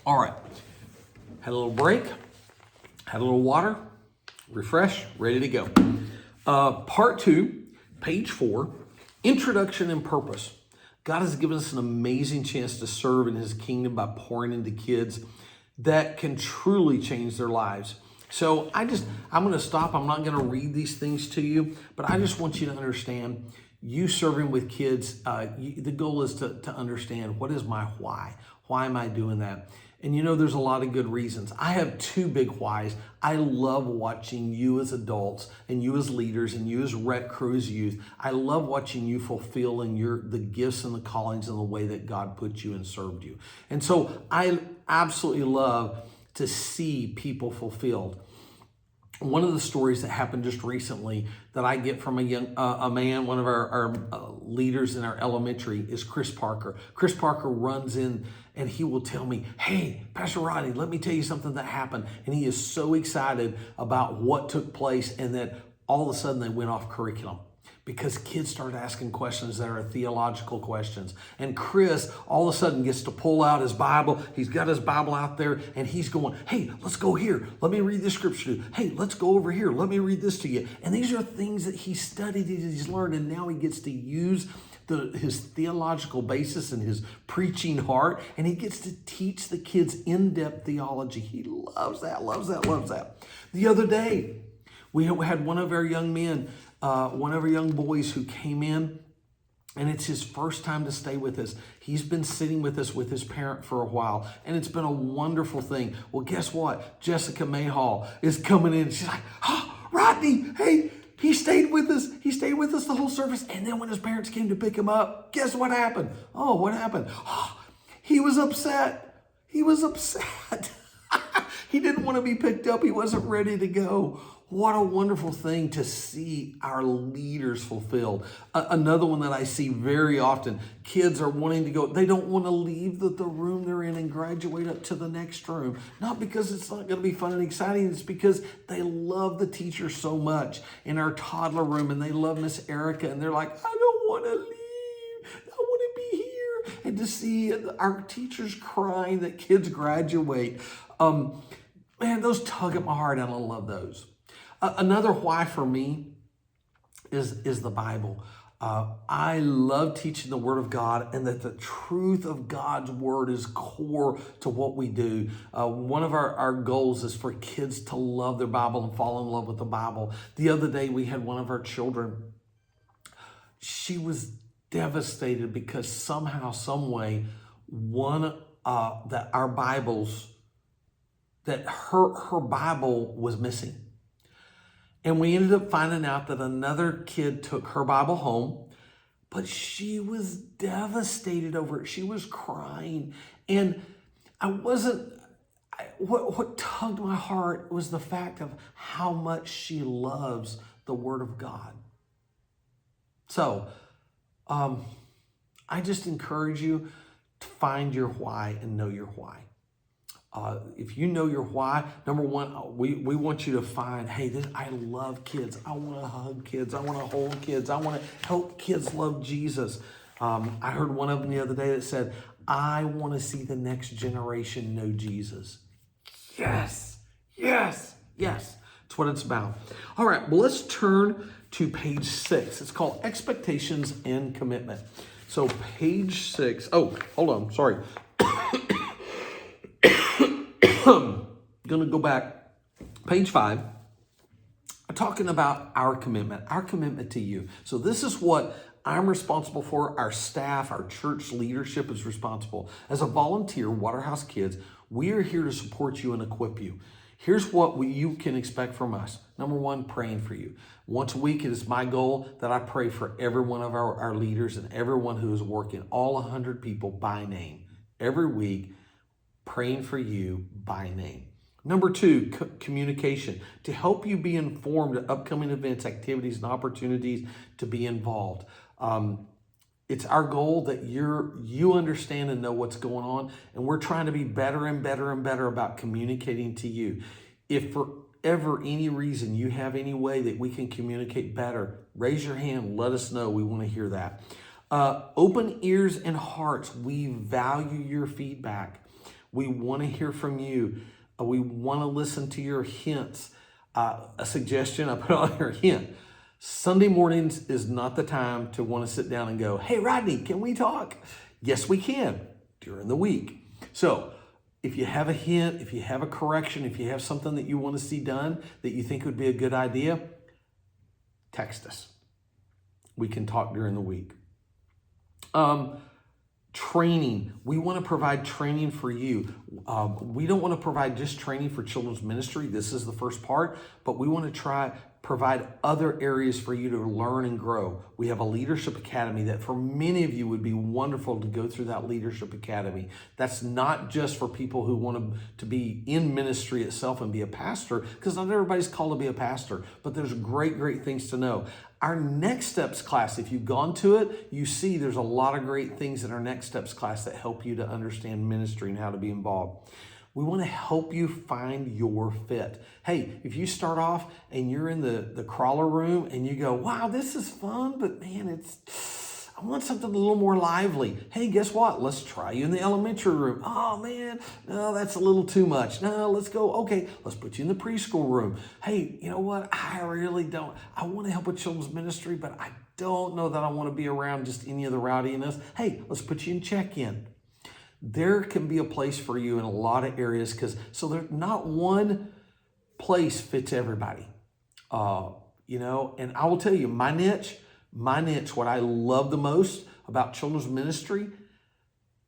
All right. Had a little break, had a little water, refresh, ready to go. Part 2, page 4, introduction and purpose. God has given us an amazing chance to serve in his kingdom by pouring into kids that can truly change their lives. So I'm going to stop. I'm not going to read these things to you, but I just want you to understand, you serving with kids, the goal is to understand, what is my why? Why am I doing that? And there's a lot of good reasons. I have 2 big whys. I love watching you as adults and you as leaders and you as rec crew as youth. I love watching you fulfilling the gifts and the callings and the way that God put you and served you. And so I absolutely love to see people fulfilled. One of the stories that happened just recently that I get from a man, one of our leaders in our elementary, is Chris Parker. Chris Parker runs in and he will tell me, "Hey, Pastor Rodney, let me tell you something that happened." And he is so excited about what took place and that all of a sudden they went off curriculum, because kids started asking questions that are theological questions. And Chris all of a sudden gets to pull out his Bible. He's got his Bible out there and he's going, "Hey, let's go here. Let me read this scripture to you. Hey, let's go over here. Let me read this to you." And these are things that he studied and he's learned, and now he gets to use his theological basis and his preaching heart, and he gets to teach the kids in-depth theology. He loves that, loves that, loves that. The other day, we had one of our young men, one of our young boys who came in, and it's his first time to stay with us. He's been sitting with us with his parent for a while, and it's been a wonderful thing. Well, guess what? Jessica Mayhall is coming in. She's like, "Oh, Rodney, hey, he stayed with us. He stayed with us the whole service." And then when his parents came to pick him up, guess what happened? Oh, what happened? Oh, he was upset. He was upset. He didn't want to be picked up. He wasn't ready to go. What a wonderful thing to see our leaders fulfilled. Another one that I see very often, kids are wanting to go. They don't want to leave the room they're in and graduate up to the next room. Not because it's not going to be fun and exciting. It's because they love the teacher so much in our toddler room, and they love Miss Erica, and they're like, "I don't want to leave. I want to be here." And to see our teachers crying that kids graduate, man, those tug at my heart, and I love those. Another why for me is the Bible. I love teaching the Word of God, and that the truth of God's Word is core to what we do. One of our goals is for kids to love their Bible and fall in love with the Bible. The other day, we had one of our children. She was devastated because somehow, some way, that our Bibles, that her Bible was missing. And we ended up finding out that another kid took her Bible home, but she was devastated over it. She was crying. And what tugged my heart was the fact of how much she loves the Word of God. So, I just encourage you to find your why and know your why. If you know your why, number one, we want you to find, hey, I love kids. I want to hug kids. I want to hold kids. I want to help kids love Jesus. I heard one of them the other day that said, "I want to see the next generation know Jesus." Yes, yes, yes. That's what it's about. All right, well, let's turn to page 6. It's called Expectations and Commitment. So page 6. Oh, hold on. Sorry. Going to go back, page 5, talking about our commitment to you. So this is what I'm responsible for. Our staff, our church leadership is responsible. As a volunteer, Waterhouse Kids, we are here to support you and equip you. Here's what you can expect from us. Number one, praying for you. Once a week, it is my goal that I pray for every one of our leaders and everyone who is working, all 100 people by name, every week, praying for you by name. Number 2, communication, to help you be informed of upcoming events, activities, and opportunities to be involved. It's our goal that you understand and know what's going on, and we're trying to be better and better and better about communicating to you. If for ever any reason you have any way that we can communicate better, raise your hand, let us know. We want to hear that. Open ears and hearts. We value your feedback. We want to hear from you. We want to listen to your hints. A suggestion I put on your hint. Sunday mornings is not the time to want to sit down and go, hey, Rodney, can we talk? Yes, we can during the week. So if you have a hint, if you have a correction, if you have something that you want to see done that you think would be a good idea, text us. We can talk during the week. Training. We want to provide training for you. We don't want to provide just training for children's ministry. This is the first part, but we want to provide other areas for you to learn and grow. We have a leadership academy that for many of you would be wonderful to go through that leadership academy. That's not just for people who want to be in ministry itself and be a pastor, because not everybody's called to be a pastor, but there's great things to know. Our Next Steps class, if you've gone to it, you see there's a lot of great things in our Next Steps class that help you to understand ministry and how to be involved. We want to help you find your fit. Hey, if you start off and you're in the crawler room and you go, wow, this is fun, but man, I want something a little more lively. Hey, guess what? Let's try you in the elementary room. Oh man, no, that's a little too much. No, let's go. Okay, let's put you in the preschool room. Hey, you know what? I want to help with children's ministry, but I don't know that I want to be around just any of the rowdiness. Hey, let's put you in check-in. There can be a place for you in a lot of areas so there's not one place fits everybody. And I will tell you, my niche, what I love the most about children's ministry,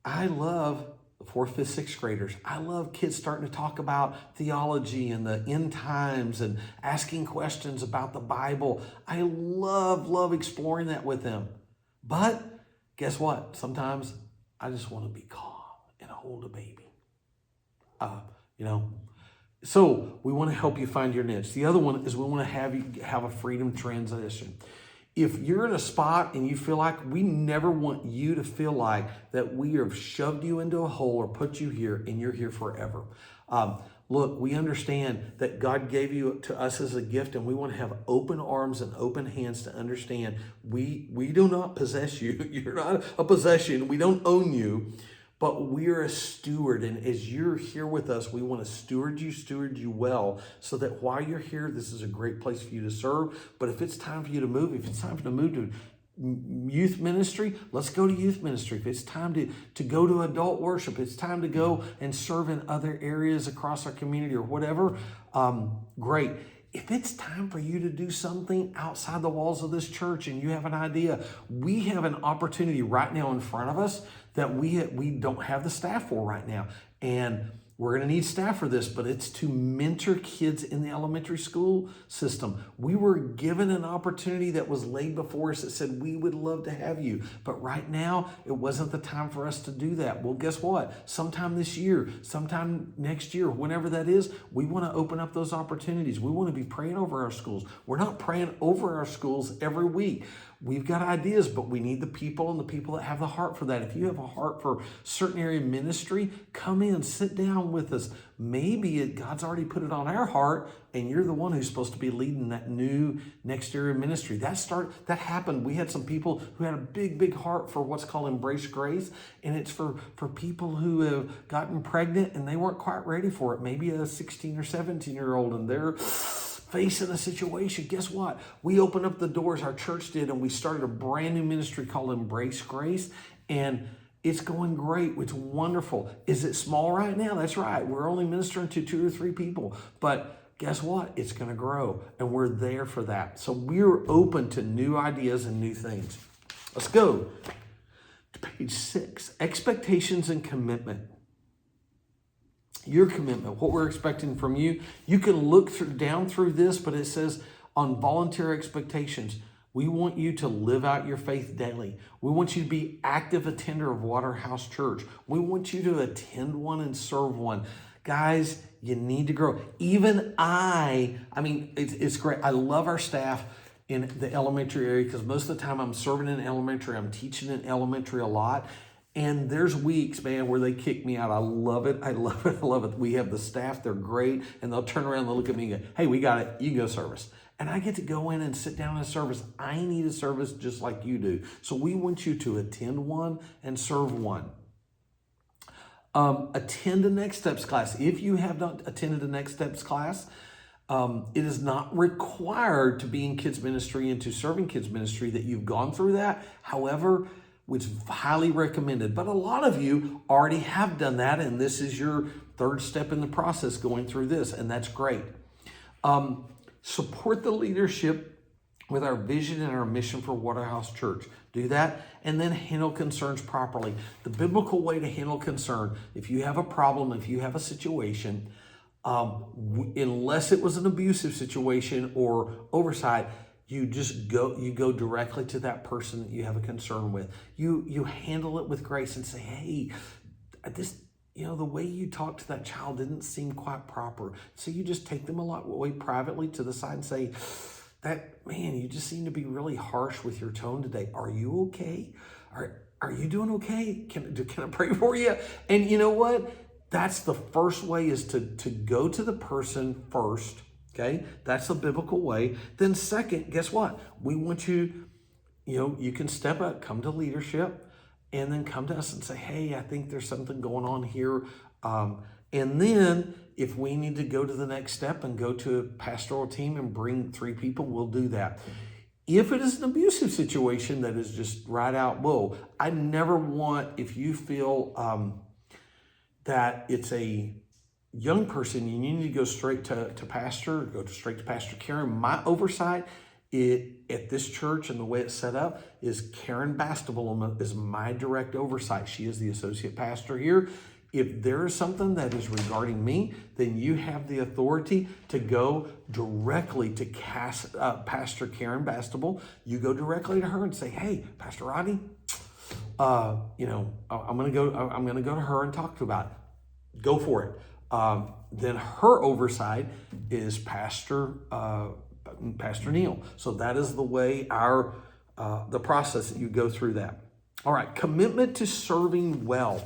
I love the 4th, 5th, 6th graders. I love kids starting to talk about theology and the end times and asking questions about the Bible. I love exploring that with them. But guess what? Sometimes I just want to be calm and hold a baby. So we want to help you find your niche. The other one is we want to have you have a freedom transition. If you're in a spot and you feel like, we never want you to feel like that we have shoved you into a hole or put you here and you're here forever. Look, we understand that God gave you to us as a gift, and we want to have open arms and open hands to understand we do not possess you. You're not a possession. We don't own you, but we're a steward. And as you're here with us, we want to steward you well, so that while you're here, this is a great place for you to serve. But if it's time for you to move, if it's time to move to youth ministry, let's go to youth ministry. If it's time to go to adult worship, it's time to go and serve in other areas across our community or whatever, great. If it's time for you to do something outside the walls of this church and you have an idea, we have an opportunity right now in front of us that we don't have the staff for right now. And we're going to need staff for this, but it's to mentor kids in the elementary school system. We were given an opportunity that was laid before us that said, we would love to have you. But right now, it wasn't the time for us to do that. Well, guess what? Sometime this year, sometime next year, whenever that is, we want to open up those opportunities. We want to be praying over our schools. We're not praying over our schools every week. We've got ideas, but we need the people and the people that have the heart for that. If you have a heart for certain area of ministry, come in, sit down with us. Maybe God's already put it on our heart, and you're the one who's supposed to be leading that new next area of ministry. That happened. We had some people who had a big heart for what's called Embrace Grace, and it's for people who have gotten pregnant and they weren't quite ready for it. Maybe a 16 or 17-year-old, and they're facing a situation. Guess what? We opened up the doors, our church did, and we started a brand new ministry called Embrace Grace, and it's going great. It's wonderful. Is it small right now? That's right. We're only ministering to 2 or 3 people, but guess what? It's going to grow, and we're there for that. So we're open to new ideas and new things. Let's go to page 6, expectations and commitment. Your commitment, what we're expecting from you. You can look down through this, but it says on volunteer expectations, we want you to live out your faith daily. We want you to be active attender of Waterhouse Church. We want you to attend one and serve one. Guys, you need to grow. Even it's great. I love our staff in the elementary area because most of the time I'm serving in elementary. I'm teaching in elementary a lot. And there's weeks, man, where they kick me out. I love it. We have the staff. They're great. And they'll turn around and they'll look at me and go, hey, we got it. You can go service. And I get to go in and sit down in a service. I need a service just like you do. So we want you to attend one and serve one. Attend a Next Steps class. If you have not attended a Next Steps class, it is not required to be in kids ministry and to serving kids ministry that you've gone through that. However, it's highly recommended. But a lot of you already have done that, and this is your third step in the process going through this, and that's great. Support the leadership with our vision and our mission for Waterhouse Church. Do that, and then handle concerns properly. The biblical way to handle concern, if you have a problem, if you have a situation, unless it was an abusive situation or oversight, you go directly to that person that you have a concern with. You handle it with grace and say, hey, the way you talked to that child didn't seem quite proper. So you just take them away privately to the side and say, you just seem to be really harsh with your tone today. Are you okay? Are you doing okay? Can I pray for you? And you know what? That's the first way, is to go to the person first. Okay, that's the biblical way. Then second, guess what? We want you, you can step up, come to leadership, and then come to us and say, hey, I think there's something going on here. And then if we need to go to the next step and go to a pastoral team and bring 3 people, we'll do that. If it is an abusive situation that is just right out, whoa, I never want, if you feel that it's a young person, you need to go straight to pastor, go straight to Pastor Karen. My oversight at this church and the way it's set up is Karen Bastable is my direct oversight. She is the associate pastor here. If there is something that is regarding me, then you have the authority to go directly to Pastor Karen Bastable. You go directly to her and say, hey, Pastor Rodney, I'm going to go to her and talk to her about it. Go for it. Then her oversight is Pastor Neil. So that is the way the process that you go through that. All right, commitment to serving well.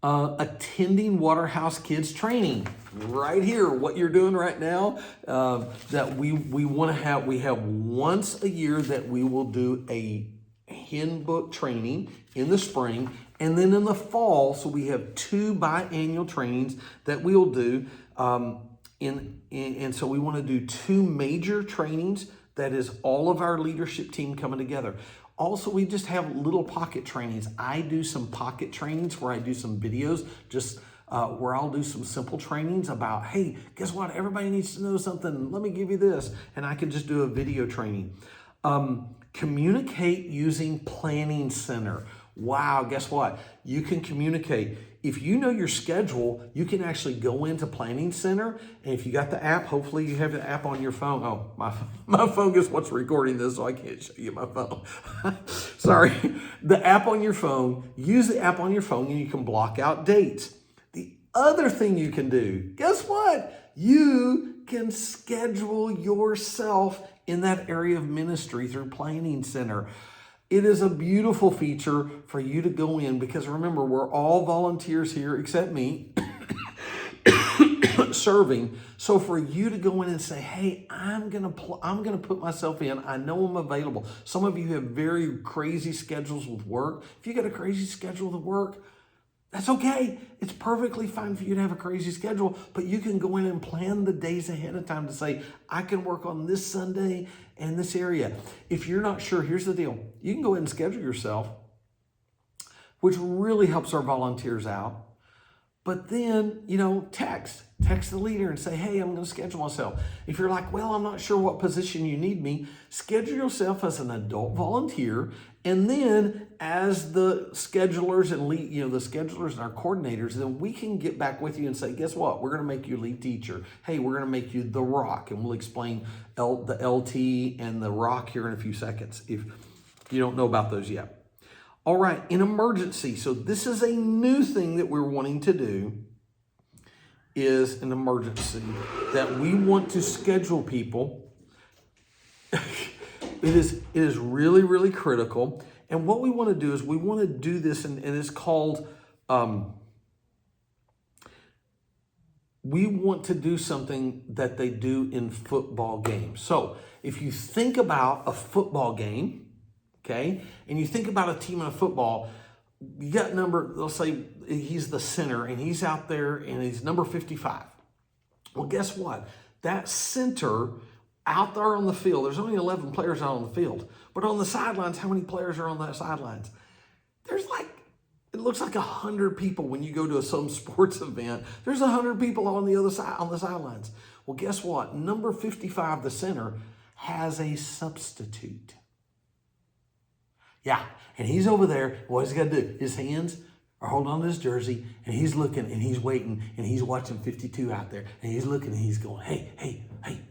Attending Waterhouse Kids training right here, what you're doing right now, that we want to have. We have once a year that we will do a Handbook training in the spring, and then in the fall. So we have 2 biannual trainings that we'll do. And so we want to do 2 major trainings. That is all of our leadership team coming together. Also, we just have little pocket trainings. I do some pocket trainings where I do some videos, just where I'll do some simple trainings about, hey, guess what? Everybody needs to know something. Let me give you this. And I can just do a video training. Communicate using Planning Center. Wow, guess what? You can communicate. If you know your schedule, you can actually go into Planning Center, and if you got the app, hopefully you have the app on your phone. Oh, my phone is what's recording this, so I can't show you my phone. Sorry. The app on your phone, use the app on your phone, and you can block out dates. The other thing you can do, guess what? You can schedule yourself in that area of ministry through Planning Center. It is a beautiful feature for you to go in, because remember, we're all volunteers here except me serving. So for you to go in and say, hey, I'm gonna put myself in. I know I'm available. Some of you have very crazy schedules with work. If you got a crazy schedule with work, that's okay. It's perfectly fine for you to have a crazy schedule, but you can go in and plan the days ahead of time to say, I can work on this Sunday and this area. If you're not sure, here's the deal. You can go ahead and schedule yourself, which really helps our volunteers out. But then, text the leader and say, hey, I'm going to schedule myself. If you're like, well, I'm not sure what position you need me, schedule yourself as an adult volunteer. And then as the schedulers and the schedulers and our coordinators, then we can get back with you and say, guess what? We're going to make you lead teacher. Hey, we're going to make you the rock. And we'll explain the LT and the rock here in a few seconds if you don't know about those yet. All right, in emergency. So this is a new thing that we're wanting to do, is an emergency that we want to schedule people. It is really, really critical. And what we want to do is we want to do this, and it's called, we want to do something that they do in football games. So if you think about a football game, okay, and you think about a team in a football, you got let's say he's the center and he's out there and he's number 55. Well, guess what? That center out there on the field, there's only 11 players out on the field, but on the sidelines, how many players are on that sidelines? There's it looks like 100 people when you go to some sports event. There's 100 people on the other side, on the sidelines. Well, guess what? Number 55, the center, has a substitute. Yeah, and he's over there. What he's got to do? His hands are holding on to his jersey, and he's looking, and he's waiting, and he's watching 52 out there, and he's looking, and he's going, hey,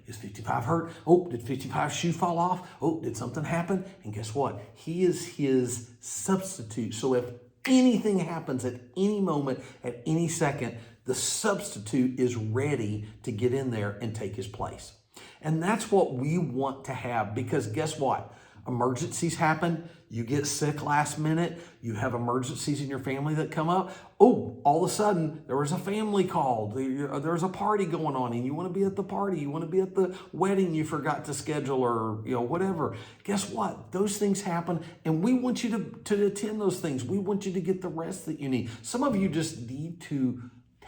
is 55 hurt? Oh, did 55's shoe fall off? Oh, did something happen? And guess what? He is his substitute. So if anything happens at any moment, at any second, the substitute is ready to get in there and take his place. And that's what we want to have, because guess what? Emergencies happen. You get sick last minute. You have emergencies in your family that come up. Oh, all of a sudden, there was a family call. There's a party going on, and you want to be at the party. You want to be at the wedding you forgot to schedule, or whatever. Guess what? Those things happen, and we want you to attend those things. We want you to get the rest that you need. Some of you just need to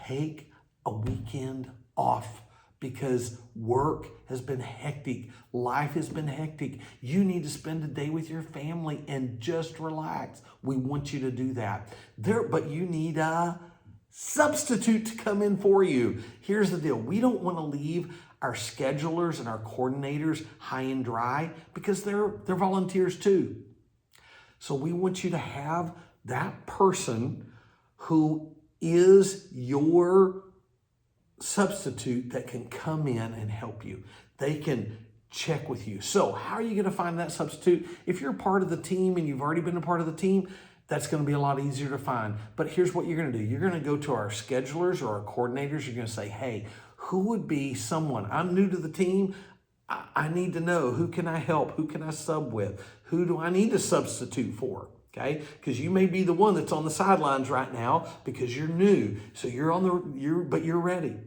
take a weekend off, because work has been hectic. Life has been hectic. You need to spend a day with your family and just relax. We want you to do that. But you need a substitute to come in for you. Here's the deal. We don't want to leave our schedulers and our coordinators high and dry, because they're volunteers too. So we want you to have that person who is your substitute that can come in and help you. They can check with you. So how are you going to find that substitute? If you're part of the team and you've already been a part of the team, that's going to be a lot easier to find. But here's what you're going to do. You're going to go to our schedulers or our coordinators. You're going to say, hey, who would be someone? I'm new to the team. I need to know, who can I help? Who can I sub with? Who do I need to substitute for? Okay, because you may be the one that's on the sidelines right now because you're new. So but you're ready.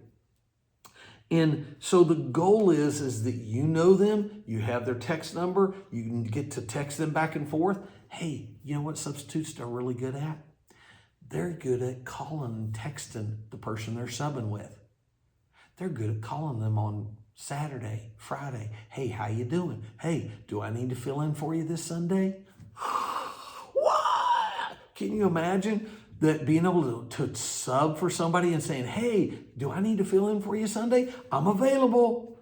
And so the goal is that you know them, you have their text number, you can get to text them back and forth. Hey, you know what substitutes are really good at? They're good at calling and texting the person they're subbing with. They're good at calling them on Saturday, Friday. Hey, how you doing? Hey, do I need to fill in for you this Sunday? What? Can you imagine that being able to sub for somebody and saying, hey, do I need to fill in for you Sunday? I'm available.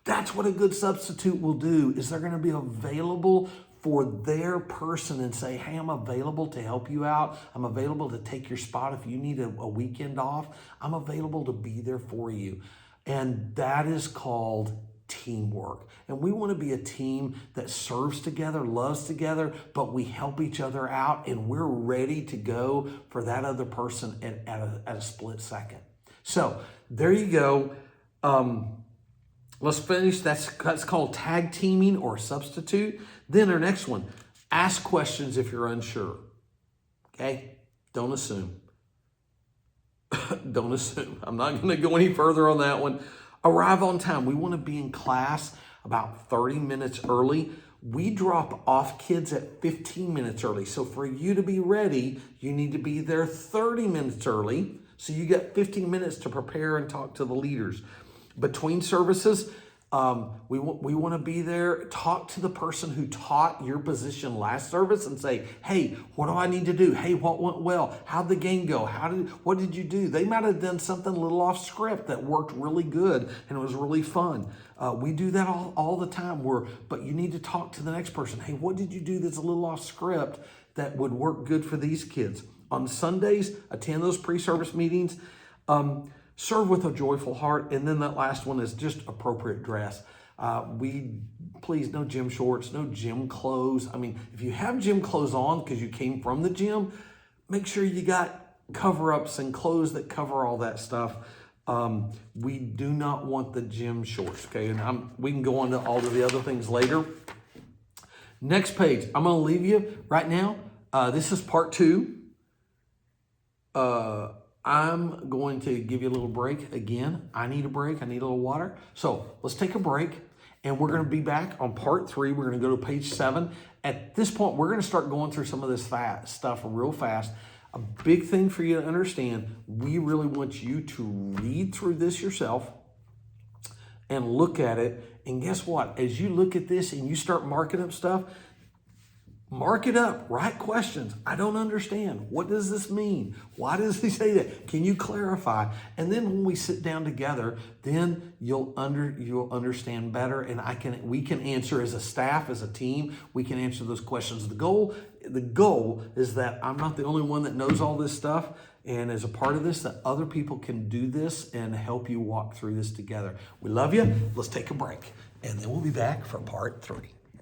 That's what a good substitute will do, is they're going to be available for their person and say, hey, I'm available to help you out. I'm available to take your spot if you need a weekend off. I'm available to be there for you. And that is called teamwork. And we want to be a team that serves together, loves together, but we help each other out, and we're ready to go for that other person at a split second. So there you go. Let's finish. That's called tag teaming or substitute. Then our next one, ask questions if you're unsure. Okay? Don't assume. Don't assume. I'm not going to go any further on that one. Arrive on time. We want to be in class about 30 minutes early. We drop off kids at 15 minutes early. So for you to be ready, you need to be there 30 minutes early. So you get 15 minutes to prepare and talk to the leaders. Between services, we want to be there, talk to the person who taught your position last service and say, hey, what do I need to do? Hey, what went well? How'd the game go? What did you do? They might have done something a little off script that worked really good and it was really fun. We do that all the time, but you need to talk to the next person. Hey, what did you do that's a little off script that would work good for these kids? On Sundays, attend those pre-service meetings. Serve with a joyful heart. And then that last one is just appropriate dress. Please, no gym shorts, no gym clothes. I mean, if you have gym clothes on because you came from the gym, make sure you got cover-ups and clothes that cover all that stuff. We do not want the gym shorts, okay? And we can go on to all of the other things later. Next page, I'm going to leave you right now. This is part 2. I'm going to give you a little break again. I need a break. I need a little water. So let's take a break, and we're going to be back on part 3. We're going to go to page 7, At this point, we're going to start going through some of this stuff real fast. A big thing for you to understand, we really want you to read through this yourself and look at it. And guess what? As you look at this and you start marking up stuff, mark it up, write questions. I don't understand. What does this mean? Why does he say that? Can you clarify? And then when we sit down together, then you'll understand better, and we can answer as a staff, as a team, we can answer those questions. The goal is that I'm not the only one that knows all this stuff, and as a part of this, that other people can do this and help you walk through this together. We love you. Let's take a break, and then we'll be back for part 3.